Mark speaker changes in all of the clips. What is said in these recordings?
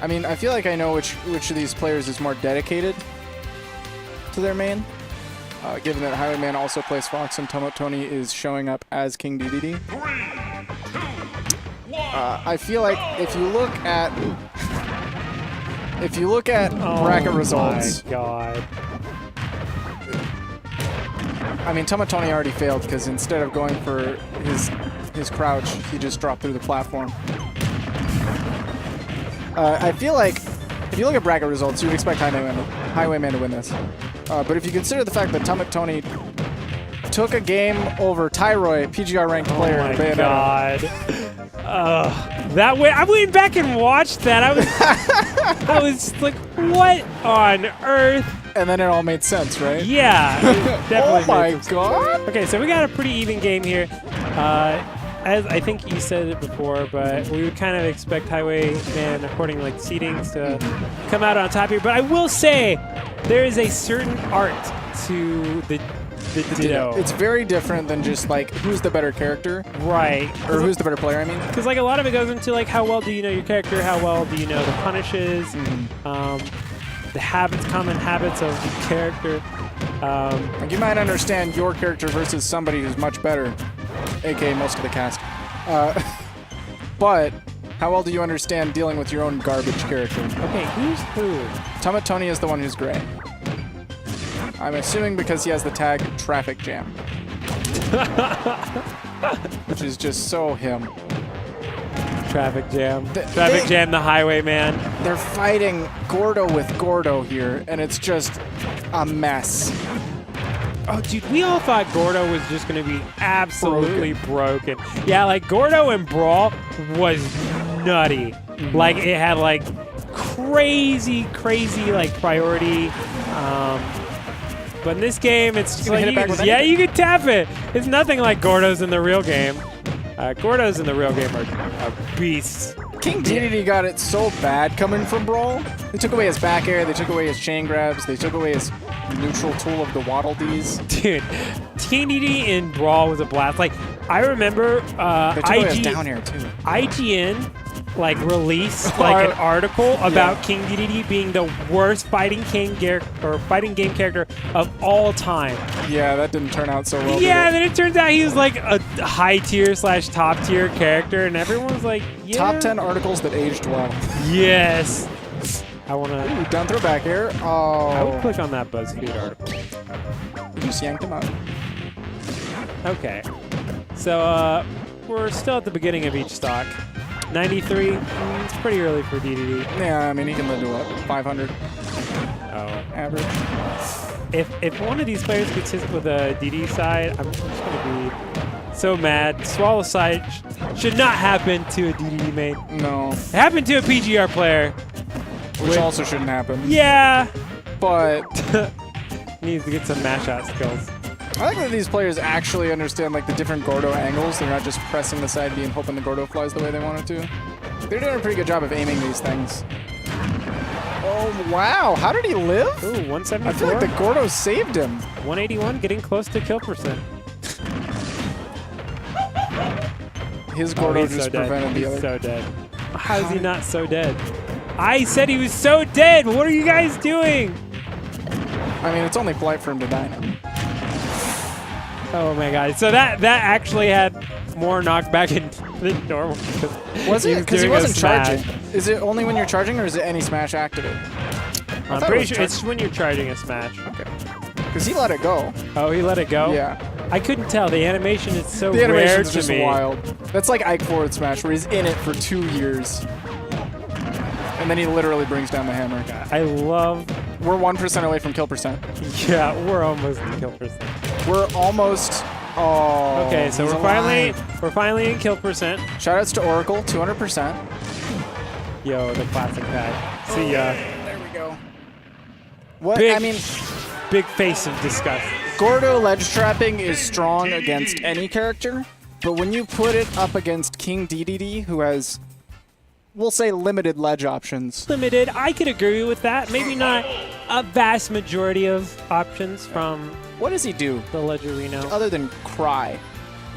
Speaker 1: I mean, I feel like I know which of these players is more dedicated to their main. Given that HighwayMan also plays Fox and Tumut Tony is showing up as King DDD. I feel like if you look at bracket results.
Speaker 2: Oh my god.
Speaker 1: I mean, Tumut Tony already failed because instead of going for his crouch, he just dropped through the platform. I feel like if you look at bracket results, you would expect HighwayMan to win this. But if you consider the fact that Tumut Tony took a game over Tyroy, PGR ranked player,
Speaker 2: Oh my
Speaker 1: Bayonetta.
Speaker 2: god. That way, I went back and watched that. I was like, what on earth?
Speaker 1: And then it all made sense, right?
Speaker 2: Yeah. It definitely
Speaker 1: Oh my
Speaker 2: made sense.
Speaker 1: god!
Speaker 2: Okay, so we got a pretty even game here. As I think you said it before, but we would kind of expect HighwayMan, according to like seedings, to come out on top here. But I will say, there is a certain art to the Ditto.
Speaker 1: It's very different than just like who's the better character,
Speaker 2: Right.
Speaker 1: or who's the better player. I mean,
Speaker 2: Because like a lot of it goes into like how well do you know your character, how well do you know the punishes, the habits, common habits of the character.
Speaker 1: like you might understand your character versus somebody who's much better, aka most of the cast. But how well do you understand dealing with your own garbage character?
Speaker 2: Okay, who's who?
Speaker 1: Tumut Tony is the one who's gray. I'm assuming because he has the tag Traffic Jam. Which is just so him.
Speaker 2: Traffic Jam. Traffic Jam, the HighwayMan.
Speaker 1: They're fighting Gordo with Gordo here, and it's just a mess.
Speaker 2: Oh, dude, we all thought Gordo was just going to be absolutely broken. Yeah, like Gordo in Brawl was nutty. Like it had like crazy like priority. But in this game, it's just like you can tap it. It's nothing like Gordo's in the real game. Gordo's in the real game are beasts.
Speaker 1: King DDD got it so bad coming from Brawl. They took away his back air, they took away his chain grabs, they took away his neutral tool of the Waddle Dees.
Speaker 2: Dude, King DDD in Brawl was a blast. Like, I remember
Speaker 1: They took away his down air too.
Speaker 2: IGN like released like an article about King DDD being the worst fighting game character of all time.
Speaker 1: Yeah, that didn't turn out so well.
Speaker 2: Yeah, then it turns out he was like a high tier / top tier character, and everyone was like, yeah.
Speaker 1: Top 10 articles that aged well.
Speaker 2: Yes. I want to.
Speaker 1: Ooh, down throw back air. Oh.
Speaker 2: I would click on that BuzzFeed article.
Speaker 1: You just yanked him out.
Speaker 2: Okay. So we're still at the beginning of each stock. 93, it's pretty early for DDD.
Speaker 1: Yeah, I mean, he can live to what? 500 average.
Speaker 2: If one of these players gets hit with a DD side, I'm just going to be so mad. Swallow side should not happen to a DDD main.
Speaker 1: No.
Speaker 2: It happened to a PGR player.
Speaker 1: Which also shouldn't happen.
Speaker 2: Yeah.
Speaker 1: But
Speaker 2: needs to get some mash out skills.
Speaker 1: I like that these players actually understand like the different Gordo angles. They're not just pressing the side B and hoping the Gordo flies the way they want it to. They're doing a pretty good job of aiming these things. Oh, wow. How did he live?
Speaker 2: Ooh, 174.
Speaker 1: I feel like the Gordo saved him.
Speaker 2: 181, getting close to kill percent.
Speaker 1: His Gordo just prevented the other.
Speaker 2: He's so dead. How is he not so dead? I said he was so dead. What are you guys doing?
Speaker 1: I mean, it's only polite for him to die now.
Speaker 2: Oh my god. So that actually had more knockback than normal.
Speaker 1: Was it? Because he wasn't charging. Is it only when you're charging, or is it any smash activate?
Speaker 2: I'm pretty sure it's when you're charging a smash.
Speaker 1: Okay. Because he let it go.
Speaker 2: Oh, he let it go?
Speaker 1: Yeah.
Speaker 2: I couldn't tell. The animation is so rare to me.
Speaker 1: The animation's just wild. That's like Ike forward smash, where he's in it for 2 years. And then he literally brings down the hammer.
Speaker 2: I love...
Speaker 1: We're 1% away from kill percent.
Speaker 2: Yeah, we're almost at kill percent.
Speaker 1: We're almost... Oh,
Speaker 2: okay, so we're finally in kill percent.
Speaker 1: Shoutouts to Oracle, 200%.
Speaker 2: Yo, the classic pad. See ya.
Speaker 1: There we go. What?
Speaker 2: Big,
Speaker 1: I mean...
Speaker 2: Big face of disgust.
Speaker 1: Gordo ledge trapping is strong against any character, but when you put it up against King DDD, who has... We'll say limited ledge options.
Speaker 2: Limited, I could agree with that. Maybe not a vast majority of options from...
Speaker 1: What does he do?
Speaker 2: The Ledgerino.
Speaker 1: Other than cry.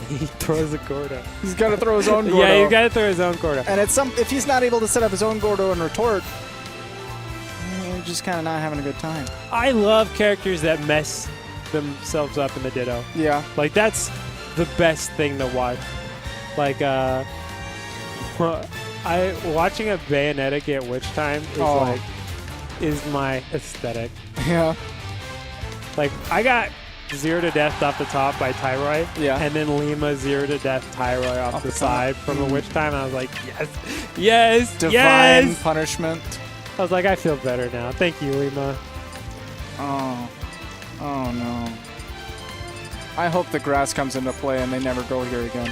Speaker 2: He throws a Gordo.
Speaker 1: He's got to throw his own Gordo.
Speaker 2: Yeah, he's got to throw his own Gordo.
Speaker 1: And if he's not able to set up his own Gordo and retort, he's just kind of not having a good time.
Speaker 2: I love characters that mess themselves up in the Ditto.
Speaker 1: Yeah.
Speaker 2: Like, that's the best thing to watch. Like, watching a Bayonetta get Witch Time is my aesthetic.
Speaker 1: Yeah.
Speaker 2: Like, I got 0 to death off the top by Tyroi.
Speaker 1: Yeah.
Speaker 2: And then Lima 0 to death Tyroi off the side from the Witch Time. I was like, yes, yes,
Speaker 1: Divine
Speaker 2: yes.
Speaker 1: punishment.
Speaker 2: I was like, I feel better now. Thank you, Lima.
Speaker 1: Oh. Oh, no. I hope the grass comes into play and they never go here again.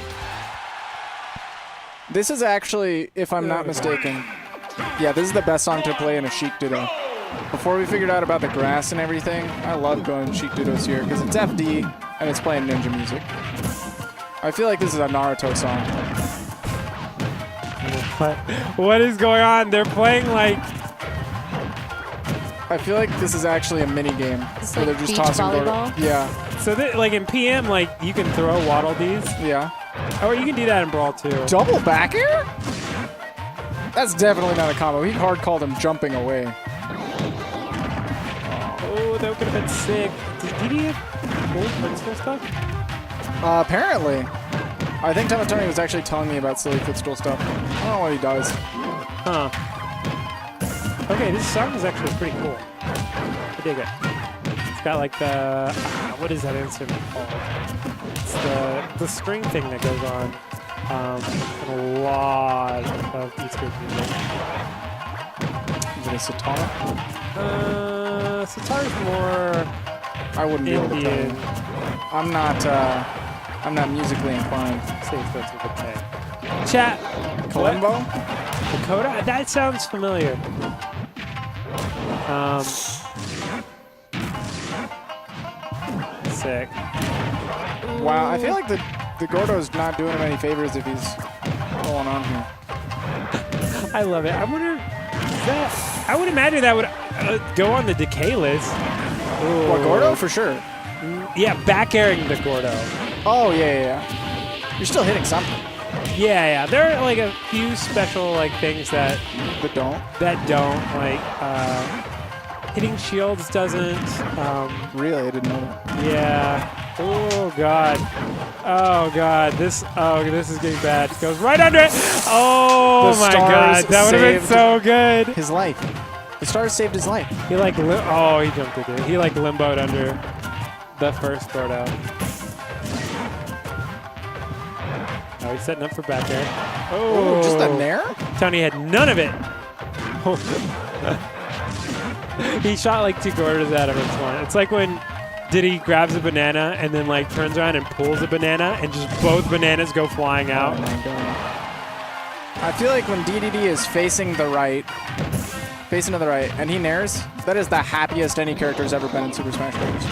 Speaker 1: This is actually, if I'm not mistaken, yeah, this is the best song to play in a Sheik Ditto. Before we figured out about the grass and everything, I love going Sheik Dittos here because it's FD and it's playing ninja music. I feel like this is a Naruto song.
Speaker 2: What is going on? They're playing like...
Speaker 1: I feel like this is actually a mini game. So
Speaker 3: like
Speaker 1: they're just
Speaker 3: beach
Speaker 1: tossing
Speaker 3: volleyball?
Speaker 1: Yeah.
Speaker 2: So like in PM, like you can throw Waddle Dees.
Speaker 1: Yeah.
Speaker 2: Or you can do that in Brawl too.
Speaker 1: Double back air? That's definitely not a combo. He hard called him jumping away.
Speaker 2: Oh, that could have been sick. Did DDD have old footstool stuff?
Speaker 1: Apparently. I think Tony was actually telling me about silly footstool stuff. I don't know what he does.
Speaker 2: Huh. Okay, this song is actually pretty cool. I dig it. It's got like the... what is that instrument called? It's the string thing that goes on in a lot of East Coast music.
Speaker 1: Is it a sitar?
Speaker 2: Sitar's more
Speaker 1: I wouldn't be able to tell
Speaker 2: Indian.
Speaker 1: you. I'm not musically inclined.
Speaker 2: Say it starts with a K. Chat.
Speaker 1: Kalimbo?
Speaker 2: Dakota? That sounds familiar. Sick.
Speaker 1: Wow, I feel like the Gordo's not doing him any favors if he's going on here.
Speaker 2: I love it. I wonder, I would imagine that would go on the decay list. Ooh.
Speaker 1: What, Gordo? For sure.
Speaker 2: Yeah, back airing the Gordo.
Speaker 1: Oh, yeah. You're still hitting something.
Speaker 2: Yeah. There are like a few special like things that
Speaker 1: don't.
Speaker 2: Like hitting shields doesn't.
Speaker 1: Really? I didn't know that.
Speaker 2: Yeah. Oh god. This is getting bad. Goes right under it. Oh my god. That would have been so good.
Speaker 1: His life. The stars saved his life.
Speaker 2: He like he jumped it. He like limboed under the first Gordo. Oh, he's setting up for back air.
Speaker 1: Oh, just a nair?
Speaker 2: Tony had none of it. He shot like 2 Gordos out of it. It's like when Diddy grabs a banana and then like turns around and pulls a banana and just both bananas go flying out.
Speaker 1: Oh my god. I feel like when DDD is facing to the right, and he nairs, that is the happiest any character's ever been in Super Smash Bros.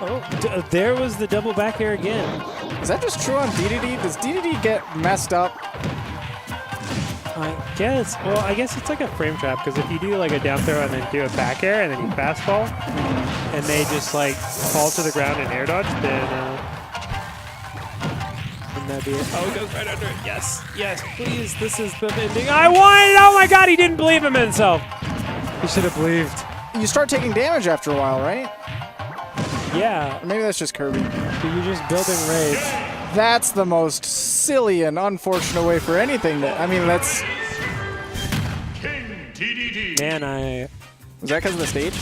Speaker 2: Oh, there was the double back air again.
Speaker 1: Is that just true on DDD? Does DDD get messed up?
Speaker 2: I guess. Well, I guess it's like a frame trap because if you do like a down throw and then do a back air and then you fast fall and they just like fall to the ground and air dodge, then that'd be it. Oh, it goes right under it. Yes, please. This is the ending. I won it! Oh my god, he didn't believe in himself. He should have believed.
Speaker 1: You start taking damage after a while, right?
Speaker 2: Yeah.
Speaker 1: Or maybe that's just Kirby.
Speaker 2: You're just building rage.
Speaker 1: That's the most silly and unfortunate way for anything to... I mean, that's...
Speaker 2: Man,
Speaker 1: Was that because of the stage?